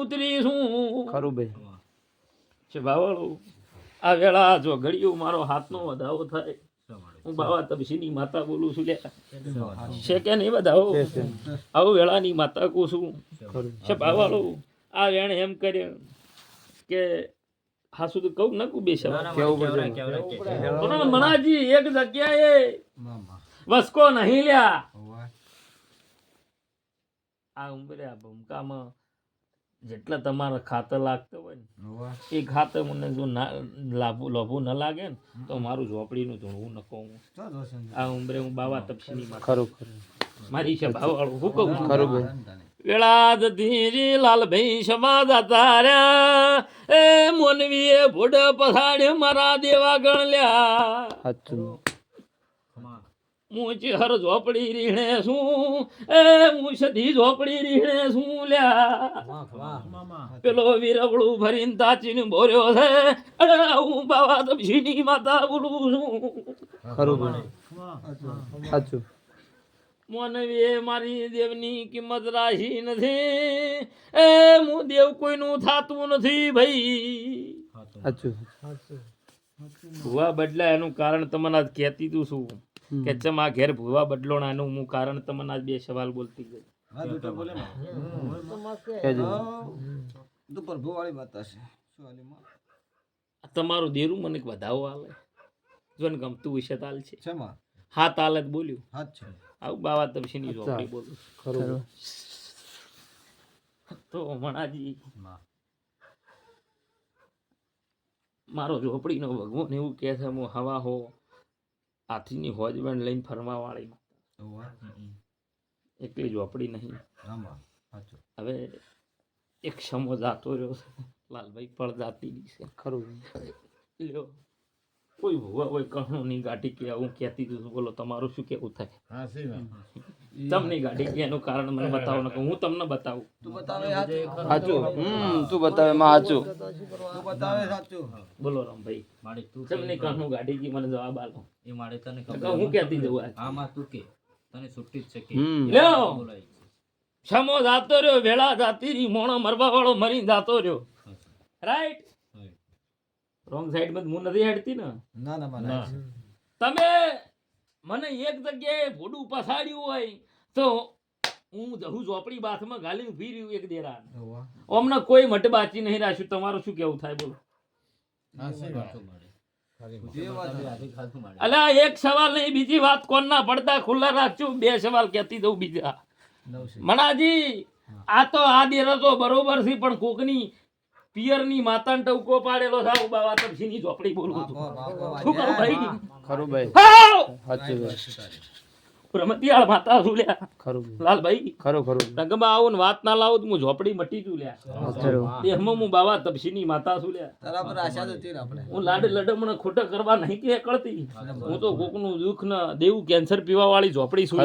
ઉતરી છું ખરું ભાઈ છે બાવાળો આ વેળા જો ઘડિયું મારો હાથનો વધાવો થાય હું બાવા તપસીની માતા બોલું છું લે છે કે નહીં વધાવો આવું વેળાની માતા કહું છું છે બાવાળો આ વેણ એમ કરે કે હા શું કહું ન કહું બેસે મણાજી એક જગ્યાએ વસકો નહીં લ્યા આ ઉંમરે આ ભૂમકામાં જેટલા તમારા ખાતર લાગતા હોય ને એ ખાતર મને જો લોભું ન લાગે ને તો મારું ઝોપડીનું ધૂણવું ન કહું આ ઉંમરે હું બાવા તપસીની માં ખરું મારી છે ભાવાળું હું કહું ખરું ભાઈ વેળા ધીરી લાલભાઈ સમાજ તાર્યા એ મોનવીએ ભોડ પછાડ્યો મારા દેવા ગણ લ્યા સાચું હું હર ઝોપડી રીણે છું એ હું સધી ઝોપડી રીણે છું લ્યા પેલો વીરવળું ભરીને તાચીને બોર્યો છે અરે હું બાવા તપસીની માતા બોલું છું ખરું ભાઈ સાચું મોનવીએ મારી દેવની કિંમત રાખી નથી એ હું દેવ કોઈનું થાતું નથી ભાઈ સાચું ભૂવા બદલા એનું કારણ તમને આજ કહેતી તું છું કે ચમ આ ઘેર ભૂવા બદલો ના એનું હું કારણ તમને આજ બે સવાલ બોલતી ગઈ તમારું દેરું મને વધાવો આલે જો ને ગમતું વિશે તાલ છે હા તાલ જ બોલ્યું આવું બાવા તપસીની ઝોપડી બોલું ખરું તો મણાજી મારો ઝોપડીનો ભગવાન એવું કહે છે હું હવા હો હાથીની હોજબંધ લઈને ફરવા વાળી એકલી ઝોપડી નહીં હવે એક સમો જાતો રહ્યો છે લાલભાઈ પળ જાતી છે ખરું લ્યો કોઈ ભૂવા કોઈ કહણું ની ગાડી કે હું કહેતી હતું બોલો તમારું શું કેવું થાય તમને ગાડી કે એનું કારણ મને બતાવો ને હું તમને બતાવું સાચું તું બતાવે માં સાચું બોલો રામભાઈ તમને કહણું ગાડી કી મને જવાબ આલો એ મારે તને હું કહેતી જવું આમાં તું કે તને છૂટી જ છે કે લ્યો સમો જાતો રહ્યો વેળા જાતી રી મોણો મરવા વાળો મરી જાતો રહ્યો રાઈટ રોંગ સાઈડ માં હું નથી હેડતી ને તમે મને એક જગ્યાએ ભોડું પસાડ્યું હોય તો હું જહુ ઝોપડી બાથમાં ગાલીને ઉભી રહ્યું એક દેરા અમને કોઈ મટ બાચી નહીં રાખ્યું તમારું શું કેવું થાય બોલો અલ્યા એક સવાલ નહીં બીજી વાત કોણના પડદા ખુલ્લા રાખજો બે સવાલ કહેતી દઉં બીજા મણાજી આ તો આ દેરો તો બરોબર છે પણ કોકની પિયરની માતાને ટવકો પાડેલો થાવ બાવા તપસીની ઝોપડી બોલું છું શું કરું ભાઈ ખરું ભાઈ સાચું પ્રમતિયાળ માતા છું લ્યા ખરું લાલભાઈ ખરું ખરું રંગમાં આવું ને વાત ના લાવું તો હું ઝોપડી મટી છું લ્યા દેહમાં હું બાવા તપસીની માતા છું લ્યા હું લાડ લડમણ ખોટા કરવા નહીં કે કળતી હું તો કોકનું દુઃખ ને દેવું કેન્સર પીવા વાળી ઝોપડી છું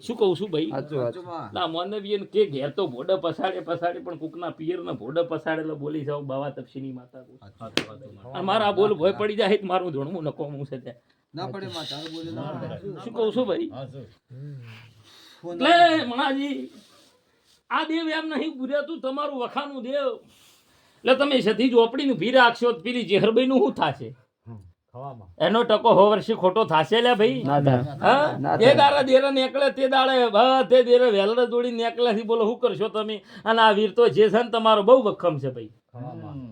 શું કહું છું ભાઈ ના માનવીય કે ઘેર તો ભોડે પસાડે પણ કોકના પિયર ને ભોડે પસાડેલો બોલી જાવ બાવા તપસીની માતા અને મારા બોલ ભય પડી જાય તો મારું ધોણવું નકોમું છે ત્યાં ના પડે શું કહું છું ભાઈ એટલે મણાજી આ દેવ એમ નહીં પૂર્યાતું તમારું વખાનું દેવ એટલે તમે સધી ઝોપડી નું ભી રાખશો પેલી જેહરબાઈ નું શું થશે એનો ટકો હો વર્ષે ખોટો થશે લે ભાઈ તે દાડા દેરા નીકળે તે દાડે તે દેરે વેલર જોડી નીકળે બોલો શું કરશો તમે અને આ વીર તો જે છે ને તમારો બહુ વખમ છે ભાઈ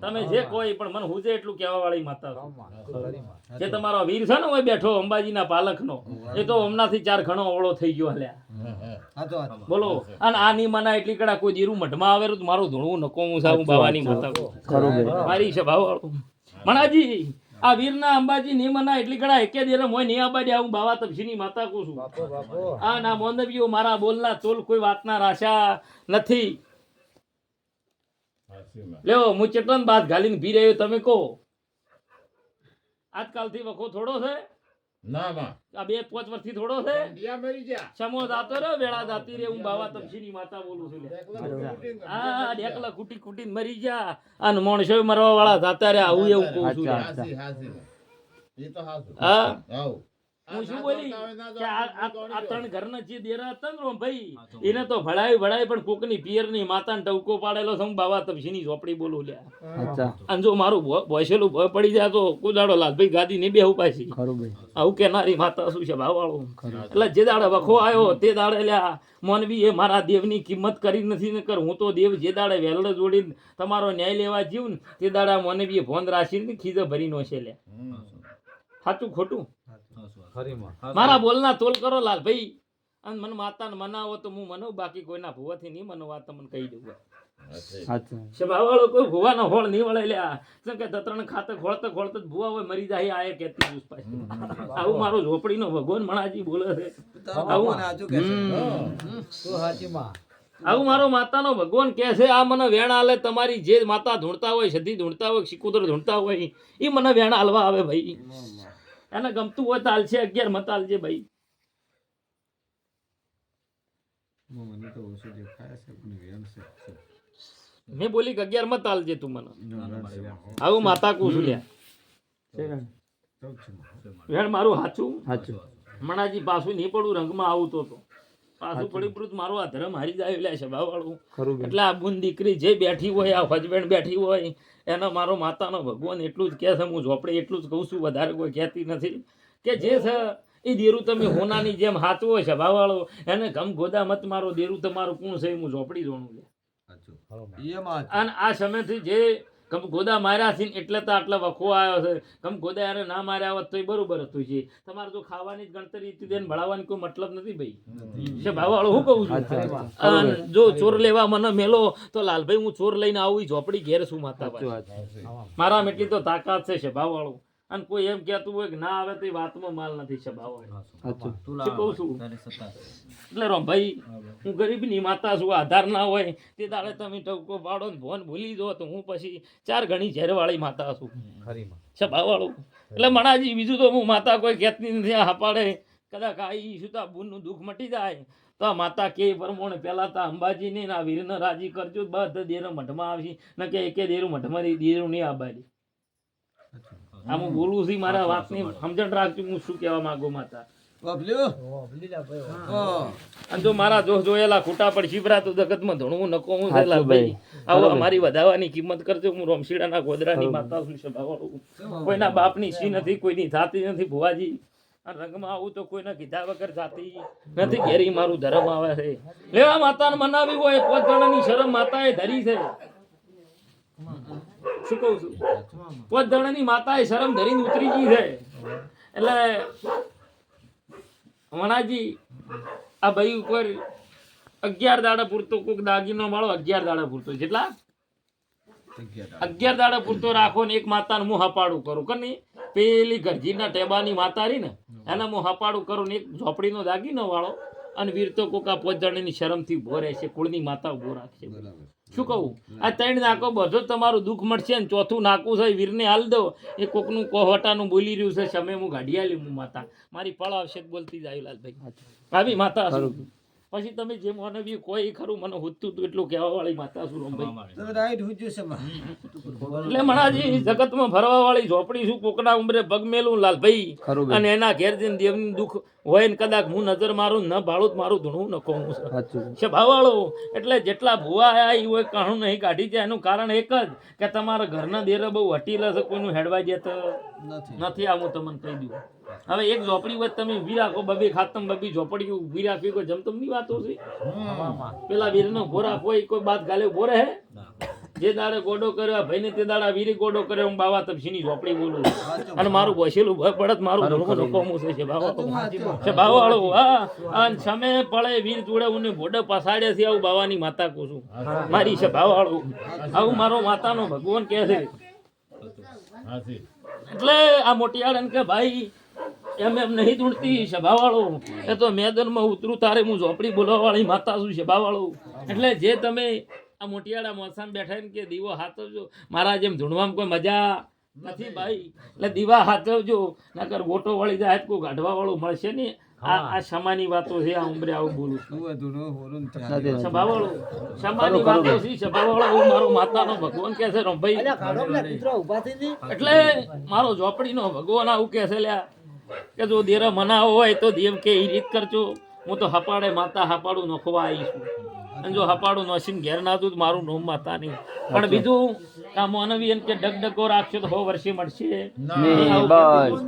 તમે જે કોઈ પણ મને હુજે એટલું કહેવા વાળી માતા જે તમારો વીર છે ને હોય બેઠો અંબાજીના પાલકનો એ તો હમણાંથી 4 ઘણો ઓળો થઈ ગયો હલ્યા બોલો અને આની મના એટલી કડા કોઈ દીરું મઢમાં આવે તો મારું ધૂણવું નકોમું છે હું બાવાની માતા મારી છે ભાવ મણાજી આ વીરના અંબાજી ની મના એટલી કડા એકે દેરે મોય નહીં આબાડી હું બાવા તપસીની માતા કહું છું આ ના મોંદવીઓ મારા બોલના તોલ કોઈ વાતના રાશા નથી લ્યો હું ચેતન બાદ ગાલીને ભી રહ્યો તમે કહો આજકાલથી વખો થોડો છે ના આ 2-5 વર્ષથી થોડો છે સમો જાતો રે વેળા જાતી રે હું બાવા તપસીની માતા બોલું છું આ ઢેકલા કુટી કુટીને મરી જા અને માણસો મરવા વાળા જાતા રે આવું એવું કહું છું હા હું શું બોલી કે આ ત્રણ ઘરના જે દેરા હતા ને ભાઈ એને તો ભળાય પણ કોકની પિયરની માતાને ટવકો પાડેલો છે. હું બાવા તપસીની ઝોપડી બોલું લ્યા. અચ્છા અને જો મારું ભોસેલું ભય પડી જાય તો કુદાડો લાલભાઈ ગાદી નહીં બેહું પાછી. ખરું ભાઈ આવું કેનારી માતા શું છે ભાવવાળું. એટલે જે દાડે વખો આવ્યો તે દાડે લ્યા મોનવી એ મારા દેવની કિંમત કરી નથી ને કર હું તો દેવ જે દાડે વેલડ જોડીને તમારો ન્યાય લેવા જીવ ને તે દાડા મોનવી ભોંદ રાશીને ખીજે ભરી નો છે લ્યા. સાચું ખોટું મારા બોલના તોલ કરો લાલભાઈ. અને મને માતાને મનાવો તો હું મનાવું, બાકી કોઈના ભુવાથી નહીં મનાવવા તમને કહી દઉં. સભાવાળો કોઈ ભુવાનો હોળ નહીં વળે લ્યા. શું કે દત્રણ ખાતે ખોળતે ખોળતે જ ભુવા હોય મરી જાય આયે કેતી પુષ્પા. આવું મારો ઝોપડીનો ભગવાન મણાજી બોલે છે. આવું મારો માતાનો ભગવાન કહે છે. આ મને વેણ આલે તમારી જે માતા ધૂણતા હોય, સધી ધૂણતા હોય, શિકોદર ધૂણતા હોય એ મને વેણ આલવા આવે ભાઈ. એને ગમતું હોય તો હાલશે 11 મત હાલજે ભાઈ. મેં બોલી કે 11 મત હાલજે તું મને. આવું માતા કું છું લ્યા. વેણ મારું હાચું મણાજી પાછું નહીં પડું રંગમાં આવું તો પાછું પડી પડું મારું આ ધર્મ હારી જાય લે સભા વાળું. એટલે આ બુન દીકરી જે બેઠી હોય, આ હસબેન્ડ બેઠી હોય એનો મારો માતાનો ભગવાન એટલું જ કહે છે. હું ઝોપડી એટલું જ કહું છું, વધારે કોઈ કહેતી નથી. કે જે છે એ દેરું તમે હોનાની જેમ હાચવો હોય સભા વાળો એને ગમ ગોદા મત મારો દેરું તમારું કોણ છે હું ઝોપડી જોણું લે. અને આ સમયથી જે ગમ ગોદા માર્યા છે એટલે તો આટલા વખો આવ્યો છે. ગમ ગોદા યારે ના માર્યા હોત તો એ બરોબર હતું છે. તમારે તો ખાવાની જ ગણતરી હતી તેને ભણાવવાની કોઈ મતલબ નથી ભાઈ. છે ભાવવાળો હું કહું છું. જો ચોર લેવા મને મેલો તો લાલભાઈ હું ચોર લઈને આવું ઝોપડી ઘેર શું માતા મારા એટલી તો તાકાત છે ભાવવાળો. અને કોઈ એમ કહેતું હોય કે ના આવે તો એ વાતમાં માલ નથી સભાવાળો. કહું છું એટલે રોમ ભાઈ હું ગરીબની માતા છું. આધાર ના હોય તે દાડે તમે ટવકો પાડો ને ભોન ભૂલી દો તો હું પછી 4 ગણી ઝેરવાળી માતા છું સભાવાળો. એટલે મણાજી બીજું તો હું માતા કોઈ કહેતી નથી. હાપાડે કદાચ આ સુતા બુનનું દુઃખ મટી જાય તો આ માતા કે પ્રમાણે પહેલા તો અંબાજીને આ વીરને રાજી કરજો. બધા દેરો મઠમાં આવશે ને કે એકે દેરું મઠમાં દેરું નહીં આબાડી. આ હું બોલું છું મારા વાતની સમજણ રાખજો હું શું કહેવા માંગુ માતા. અને જો મારા જોયેલા ખોટા પર શિબરા તો જગતમાં ધણવું નકો હું થયેલા ભાઈ. આવો અમારી વધાવાની કિંમત કરજો. હું રોમશીડાના ગોદરાની માતા છું સભાવાળું. કોઈના બાપની સી નથી, કોઈની જાતી નથી ભુવાજી. અને રંગમાં આવું તો કોઈને કીધા વગર જાતી નથી. ઘેરી મારું ધર્મ આવે છે. લેવા માતાને મનાવી હોય 5 જણાની શરમ માતાએ ધરી છે. શું કહું છું 5 જણાની માતાએ શરમ ધરીને ઉતરી ગઈ છે. એટલે મણાજી આ ભાઈ ઉપર 11 દાડા પૂરતો કોઈક દાગીનો માળો 11 દાડા પૂરતો જેટલા 11 દાડા પૂરતો રાખો ને એક માતાને હું હપાડું કરું કે નહીં. પેલી ગરજીના ટેબાની માતા રહી ને એને હું હપાડું કરું ને એક ઝોપડીનો દાગીનો વાળો અને વીર તો કોક આ 5 જણાની શરમથી ઉભો રહેશે. કુળની માતા ઉભો રાખશે. શું કહું આ 3 નાકો બધો તમારું દુઃખ મળશે ને 4થું નાકું છે વીરને હાલ દો. એ કોકનું કોહટાનું બોલી રહ્યું છે સમય હું ગાડી આલી હું માતા મારી પળ આવશે બોલતી જાય લાલભાઈ. આવી માતા પછી તમે જે મને બી કોઈ ખરું મને હોતું હતું એટલું કહેવા વાળી માતા છું રોમભાઈ. એટલે મણાજી જગતમાં ફરવા વાળી ઝોપડી છું. કોકના ઉંમરે પગ મેલું લાલભાઈ અને એના ઘેર જઈને દેવનું દુઃખ હોય ને કદાચ હું નજર મારું ન ભાડું મારું ધૂણવું ન કહું છે ભાવાળો. એટલે જેટલા ભૂવા આયા એ હોય કહું નહીં કાઢી જાય એનું કારણ એક જ કે તમારા ઘરના દેરે બહુ હટીલા છે. કોઈનું હેડવાઈ જાય તો નથી. આ હું તમને કહી દઉં. હવે એક ઝોપડી વચ્ચે તમે ઊભી રાખો બબે ખાતમ બબી ઝોપડી ઊભી રાખવી કોઈ જમતમની વાતો છે. પેલા વીરનો ભોરા કોઈ બાદ ગાલે ઉભો રહે. જે દાડે ગોડો કર્યો ભાઈને તે દાડા વીરી ગોડો કર્યો. હું બાવા તપસીની ઝોપડી બોલું અને મારું બસેલું ભય પડત મારું ધર્મ કોમું છે બાવાળો. હા અને સમય પડે વીર જોડે હું ભોડે પસાડે છે. આવું બાવાની માતા કહું છું મારી છે બાવાળો. આવું મારો માતાનો ભગવાન કહે છે. એટલે આ મોટિયાળન કે ભાઈ એમ નહીં ધૂણતી સભાવાળો. એ તો મેદાનમાં ઉતરું તારે હું ઝોપડી બોલવા વાળી માતા છું સભાવાળો. એટલે જે તમે આ મોટિયાળા મોસામ બેઠા ને કે દીવો હાથવજો મારા જેમ ધૂણવામાં કોઈ મજા નથી ભાઈ. એટલે દીવા હાથવજો નકર ગોટો વળી જાય કોઈ ગાઢવા વાળું મળશે ને. આ સમાની વાતો છે. આ ઉંમરે આવું બોલું સભાવાળો સમાની વાતો છે સભાવાળો. હું મારો માતાનો ભગવાન કહે છે રોમભાઈ. એટલે મારો ઝોપડીનો ભગવાન આવું કહે છે લ્યા કે જો દેરા મનાવો હોય તો દેવ કે એ રીત કરજો, હું તો હપાડે માતા હપાડું નખવા આવીશું, અને જો હપાડું નસીને ઘેર ના દઉં તો મારું નોમ માતા નહીં. પણ બીજું આ માનવી એમ કે ડગડગો રાખશો તો 100 વર્ષે મળશે નહીં, બસ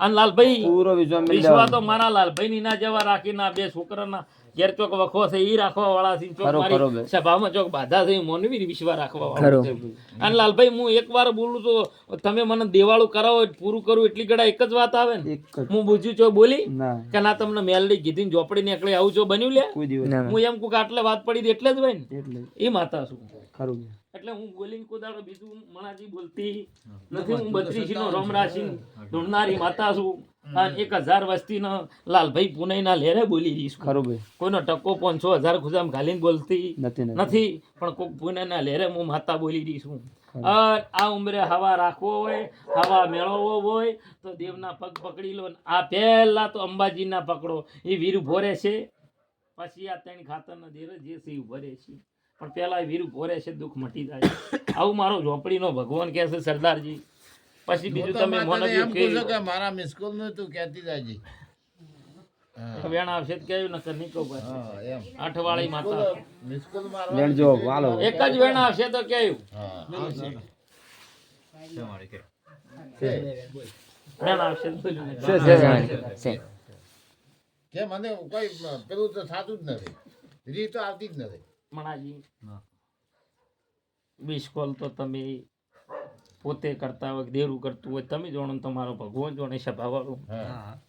અને લાલભાઈ પૂરો વિશ્વાસ મિલ વિશ્વા તો મારા લાલભાઈ ની ના જવા રાખી ના બે છોકરાના ઘેર ચોક વખો છે ઈ રાખવા વાળા છે, ચોક ખરો, મારી ખરો ભાઈ. સભામાં ચોક બાધા છે મોનવી વિશ્વા રાખવા વાળા છે. અને લાલભાઈ હું એકવાર બોલું તો તમે મને દેવાળું કરાવો પૂરું કરું એટલી ગળા એક જ વાત આવે ને. એક જ હું બુજ્યું છો બોલી ના કે ના તમને મેલડી કીધી ઝોપડી નીકળી આવું છો બન્યું લે, કોઈ દિવસ હું એમ કહું કે આટલે વાત પડી હતી એટલે જ હોય ને, એટલે એ માતા છું. ખરું એટલે હું બોલીને કોદાડો બીજું મણાજી બોલતી નથી. હું 32 નો રોમ રાશિ ઢૂંઢનારી માતા છું, અને 1000 વસ્તીનો લાલભાઈ પુનેના લેરે બોલી રહી છું. ખરું ભાઈ કોઈનો ટકો 500,000 ખુદામ ઘાલીને બોલતી નથી નથી, પણ કોક પુનેના લેરે હું માતા બોલી રહી છું. આ ઉંમરે હવા રાખવો હોય, હવા મેળવવો હોય તો દેવના પગ પકડી લો. આ પહેલા તો અંબાજીના પકડો, એ વીર ઉભો રહે છે, પછી આ ત્રણ ખાતરના દેવ જે છે એ ઉભો રહે છે, પણ પેલા એ વીર ઉભો રહે છે, દુઃખ મટી જાય. આવું મારો ઝોપડીનો ભગવાન કહે છે સરદારજી. પછી બીજું તમે મને મારા મિસ્કોલ નું તું કહેતી જાજી વેણ આવશે તો કહ્યું નકર નહીં કહું પાછું. આઠવાળી માતા મિસ્કોલ લેણ જો હાલો એક જ વેણ આવશે તો કહ્યું વેણ આવશે તો બોલ્યું નહીં. કે મને કોઈ પેલું તો થતું જ નથી, રીત તો આવતી જ નથી. મણાજી બિસ્કોલ તો તમે પોતે કરતા હોય, દેરું કરતું હોય તમે જાણો ને તમારો ભગવાન જાણે સભાવાળું.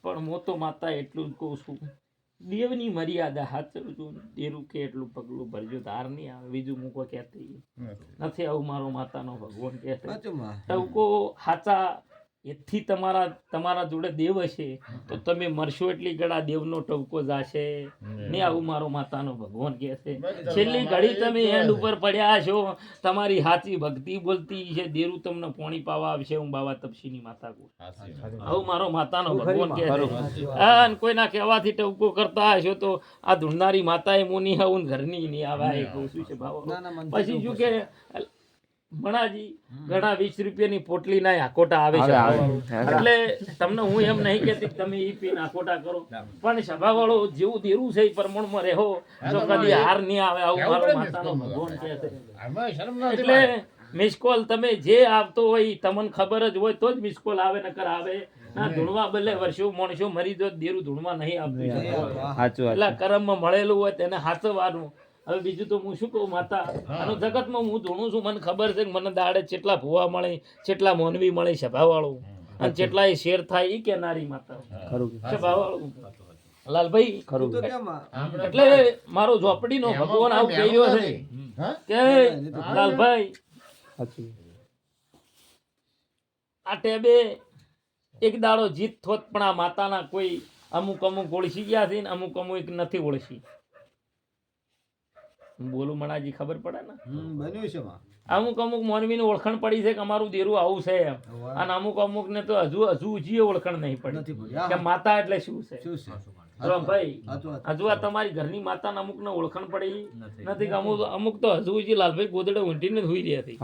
પણ હું તો માતા એટલું જ કહું છું, દેવની મર્યાદા હાચરજો, દેરું કે એટલું પગલું ભરજો, ધાર નહીં આવે. બીજું હું કોઈ કહેતી નથી. આવું મારો માતાનો ભગવાન કહે છે. ટવકો હાચા એથી તમારા જોડે દેવ હશે તો તમે મરશો એટલી ઘડા દેવનો ટવકો જાશે ને. આવું મારો માતાનો ભગવાન કહે છે. છેલ્લી ઘડી તમે એન્ડ ઉપર પડ્યા છો, તમારી હાચી ભક્તિ બોલતી છે, દેરું તમને પોણી પાવા આવશે. હું બાવા તપસીની માતા કહું, આવું મારો માતાનો ભગવાન કહે છે. અને કોઈના કહેવાથી ટવકો કરતા હશો તો આ ધૂળનારી માતાએ મોની આવું ઘરની નહીં આવા એ કહું છું છે ભાવ. પછી શું કે મણાજી ઘણા 20 રૂપિયાની પોટલી ના આકોટા આવે છે, એટલે તમને હું એમ નહીં કેતી તમે ઈ પીને આકોટા કરો, પણ સભાવાળો જેવું દેરું છે એ પ્રમાણમાં રહો તો કદી હાર નહીં આવે. આવું મારો માતાનો ભગવાન કહે છે. એટલે મિસકોલ તમે જે આવતો હોય તમને ખબર જ હોય તો જ મિસકોલ આવે, નકર આવે ના. ધૂણવા બદલે વર્ષો માણસો મરી જો દેરું ધૂણવા નહીં આપતું. એટલે કર્મમાં મળેલું હોય તેને હાચવવાનું. હવે બીજું તો હું શું કહું માતા, આનો જગતમાં હું ધૂણું છું, મને ખબર છે કે મને દાડે કેટલા ભૂવા મળે, કેટલા મોનવી મળે સભાવાળું, અને કેટલા એ શેર થાય એ કેનારી માતા સભાવાળું. લાલભાઈ એટલે મારો ઝોપડીનો ભગવાન આવું કહી રહ્યો છે કે લાલભાઈ આ ટેબે એક દાડો જીત થોત, પણ આ માતાના કોઈ અમુક ઓળખી ગયા છે ને અમુક નથી ઓળખી. બોલું મણાજી ખબર પડે ને, બન્યું છે અમુક મોનવી ની ઓળખાણ પડી છે કે અમારું દેરું આવું છે એમ, અને અમુક ને તો હજુ હજી ઓળખાણ નહીં પડી કે માતા એટલે શું છે. ભાઈ હજુ આ તમારી ઘરની માતા અમુક ને ઓળખાણ પડી નથી કે અમુક તો હજુ હજી લાલભાઈ ગોદડે ઊંટીને જ હુઈ રહ્યા હતી,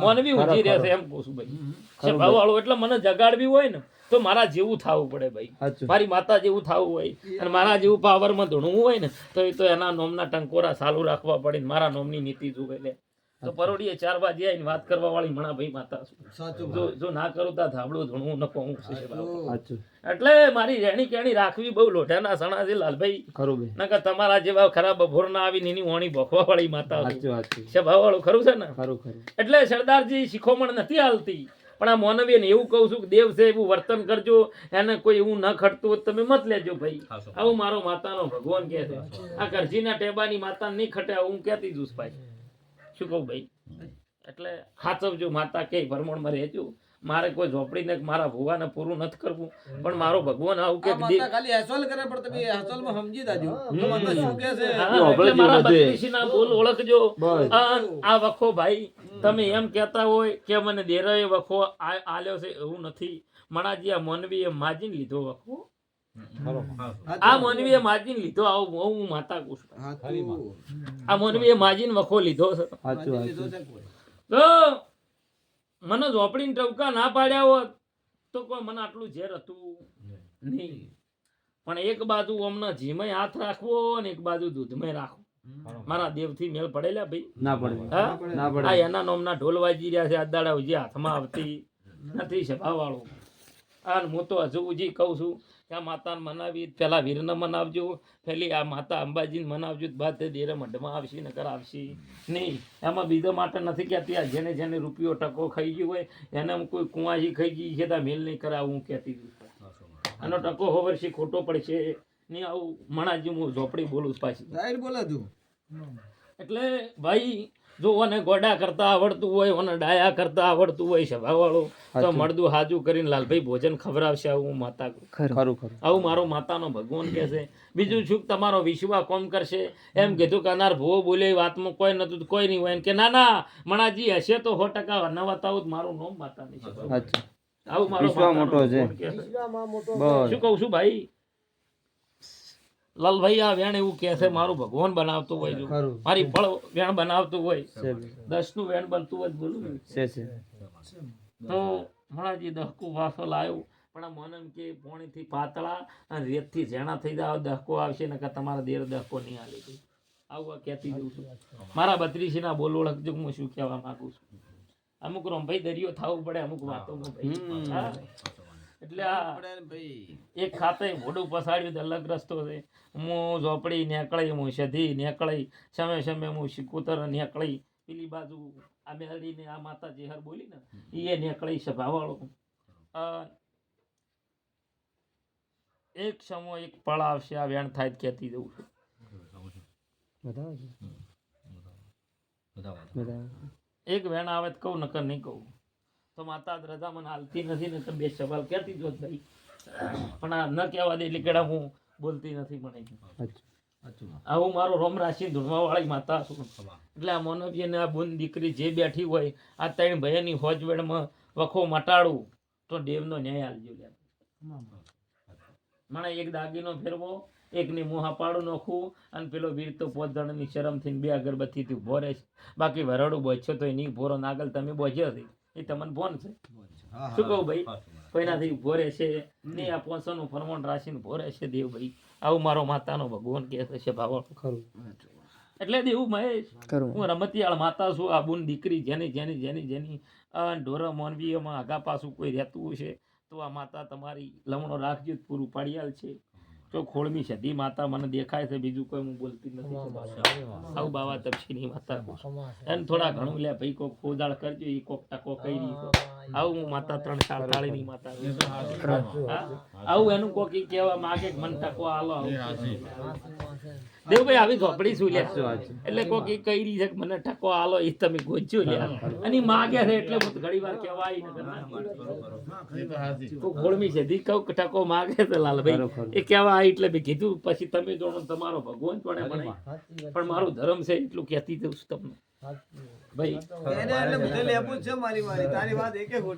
મોનવી ઊંચી રહ્યા છે એમ કહું છું ભાઈ સભાવાળું. એટલે મને જગાડવી હોય ને તો મારા જેવું થવું પડે ભાઈ, મારી માતા જેવું થવું હોય, અને મારા જેવું પાવરમાં ધૂણવું હોય ને તો એ તો એના નોમના ટંકોરા ચાલુ રાખવા પડે, મારા નોમની નીતિ જુએ. તો પરોડીએ 4 વાગે આવીને વાત કરવા વાળી મણા ભાઈ માતા છું. જો ના કરું તો ધાબળું ધૂણવું નકો હું છે. એટલે મારી રેણી કેણી રાખવી બહુ લોઢાના સણા છે લાલભાઈ. નકર તમારા જેવા ખરાબ બફોર ના આવીને એની વાણી ભોખવા વાળી માતા છે ભાવવાળું. ખરું છે ને? એટલે સરદારજી શિખોમણ નથી હાલતી, પણ આ મોનવીને એવું કહું છું કે દેવ છે એવું વર્તન કરજો, એને કોઈ એવું ન ખટતું હોય તમે મત લેજો ભાઈ. આવું મારો માતાનો ભગવાન કહે છે. આ કરજીના ટેબાની માતા નહીં ખટે હું કહેતી જુસ ભાઈ. શું કહું ભાઈ? એટલે હાચવજો માતા કે ભરમણમાં રહેજો. મારે કોઈ ઝોપડી ને મારા ભુવાને પૂરું નથી કરવું, પણ મારો ભગવાન આવું કે ખાલી હેસલ કરે પણ તમે હેસલમાં સમજી જાજો શું કહે છે. એટલે મારા 32 ના બોલ ઓળખજો. આ વખો ભાઈ તમે એમ કહેતા હોય કે મને દેરાએ વખો આલ્યો છે, એવું નથી. મણાજી આ મોનવી એ માજીને લીધો વખો, આ મોનવી એ માજીને લીધો. આવું હું માતા કહું છું. આ મોનવી એ માજીને વખો લીધો છે. તો મને ઝોપડીને ટવકા ના પાડ્યા હોત તો કોઈ મને આટલું ઝેર હતું નહીં. પણ એક બાજુ અમને જીમે હાથ રાખવો ને એક બાજુ દૂધમાં રાખવો. મારા દેવથી મેળ પડેલા ભાઈ ના પડે હા ના પડે આ એના નામના ઢોલ વાજી રહ્યા છે આ દાડા ઉજી હાથમાં આવતી નથી સભાવાળો. આ હું તો હજુ ઉજી કહું છું કે આ માતાને મનાવી પેલા વીરને મનાવજો, પેલી આ માતા અંબાજીને મનાવજો, બાદ દેરે મઢમાં આવશે નકર આવશે નહીં. એમાં બીજો માટે નથી કહેતી આ જેને જેને રૂપિયો ટકો ખાઈ ગયો હોય એને કોઈ કુંવાજી ખાઈ ગઈ છે તો મેલ નહીં કરાવું હું કહેતી હતી. આનો ટકો હોવરથી ખોટો પડશે નહીં. આવું મણાજી હું ઝોપડી બોલું છું પાછી. જાહેર બોલે તું. એટલે ભાઈ જો ઓને ગોડા કરતા આવડતું હોય, ઓને ડાયા કરતા આવડતું હોય સભાવાળો તો મળદું હાજુ કરીને લાલભાઈ ભોજન ખવડાવશે. આવું માતા ખરું ખરું આવું મારો માતાનો ભગવાન કહે છે. બીજું શું તમારો વિશ્વા કોમ કરશે એમ કીધું કે અનાર ભૂવો બોલે વાતમાં કોઈ નતું કોઈ નહીં હોય કે ના ના મણાજી હશે તો 100% નવાતાવું મારું નામ માતા નહીં છે. અચ્છા આવું મારો વિશ્વા માતાનો મોટો છે. ભગવાન કહે છે. બસ શું કહું છું ભાઈ લાલભાઈ આ વેણ એવું કહે છે મારું ભગવાન બનાવતું હોય જો મારી ફળ વેણ બનાવતું હોય 10 નું વેણ બનતું હોય તો બોલું છે તો મણાજી દહકો વાસો લાવ્યો પણ આ મોનમ કે પોણીથી પાતળા અને રેતથી ઝેણા થઈ જાવ દહકો આવશે ને કે તમારા દેર દહકો નહીં હાલે ગઈ. આવું આ કહેતી જઉં છું. મારા બત્રીસીના બોલ ઓળખજો હું શું કહેવા માંગુ છું. અમુક રોમભાઈ દરિયો થવું પડે અમુક વાતોમાં ભાઈ. હા. એટલે આ એક ખાતે મોઢું પસાડ્યું તો અલગ રસ્તો છે. હું ઝોપડી નીકળી, હું સધી નીકળી, સમય સમય હું શિકોતર નીકળી, પેલી બાજુ આ મેળીને આ માતા જેહર બોલી ને એ નીકળી સભાવાળો. એક સમય એક પળ આવશે આ વેણ થાય કહેતી જવું છું. એક વેણ આવે તો કહું નકર નહીં કહું. તો માતા રજા મને હાલતી નથી ને બે સવાલ કહેતી જો ભાઈ પણ આ ન કહેવા દે એટલે કેડા હું બોલતી નથી મને. આવું મારો રોમ રાશિ ધૂણવા વાળી માતા છું. એટલે આ મોનવીય ને આ બુન દીકરી જે બેઠી હોય આ 3 ભાઈની હોજવેડમાં વખો મટાડું તો દેવનો ન્યાય આલજો. મને એક દાગીનો ફેરવો, એકની મોહા પાડું નાખવું અને પેલો વીર તો 5 જણની શરમથી 2 અગરબત્તીથી ઉભો રહે છે. બાકી વરાડું બોચ્યો તો એની ભોરો નાગલ તમે બોચ્યો હતી એ તમને ફોન છે. શું કહું ભાઈ કોઈનાથી ઉભો રહેશે નહીં. આ 500 નું ફરમાન રાશિને ઉભો રહેશે દેવ ભાઈ. આવું મારો માતાનો ભગવાન કહે છે ભાવાળો. ખરું એટલે દેવું મહેશ ખરું હું રમતિયાળ માતા છું. આ બુન દીકરી જેની જેની જેની જેની ઢોરા મોનવીઓમાં આગા પાછું કોઈ રહેતું હશે તો આ માતા તમારી લમણો રાખજો પૂરું પાડિયાલ છે. તો ખોળમી સધી માતા મને દેખાય છે, બીજું કોઈ હું બોલતી નથી. આવું બાવા તપસીની માતા એને થોડા ઘણું લે ભાઈ કોક ખોદાળ કરજો એ કોક ટકો કરી. આવું હું માતા 3 ની માતા. આવું એનું કોક ઈ કહેવા માંગે કે મને ટકો આલો. દેવભાઈ આવી ઝોપડી શું લે એટલે કોક ઈ કરી છે કે મને ટકો આલો એ તમે ગોજ્યો લે અને ઈ માગે છે એટલે હું ઘણી વાર કહેવાય ને કોઈ ખોળમી સધી કહું કે ટકો માગે છે લાલભાઈ એ કહેવા એટલે મેં કીધું પછી તમે જોડો તમારો ભગવાન પણ પણ મારું ધર્મ છે એટલું કહેતી જઉં છું તમને ભાઈ. એને એટલે બધે લેવું જ છે મારી તારી વાત એકે ખોટી